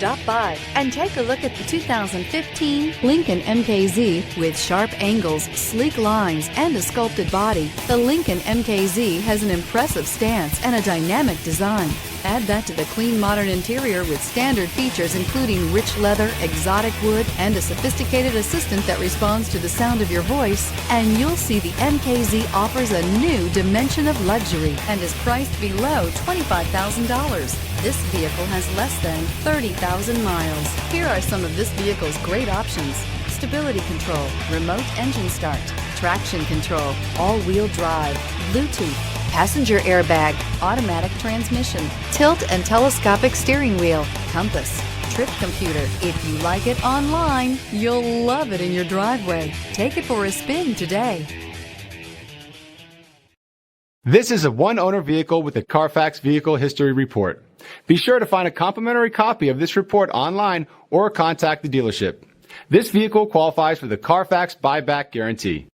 Stop by and take a look at the 2015 Lincoln MKZ. With sharp angles, sleek lines, and a sculpted body, the Lincoln MKZ has an impressive stance and a dynamic design. Add that to the clean modern interior with standard features including rich leather, exotic wood, and a sophisticated assistant that responds to the sound of your voice, and you'll see the MKZ offers a new dimension of luxury and is priced below $25,000. This vehicle has less than 30,000 miles. Here are some of this vehicle's great options: stability control, remote engine start, traction control, all-wheel drive, Bluetooth, passenger airbag, automatic transmission, tilt and telescopic steering wheel, compass, trip computer. If you like it online, you'll love it in your driveway. Take it for a spin today. This is a one-owner vehicle with a Carfax Vehicle History Report. Be sure to find a complimentary copy of this report online or contact the dealership. This vehicle qualifies for the Carfax Buyback Guarantee.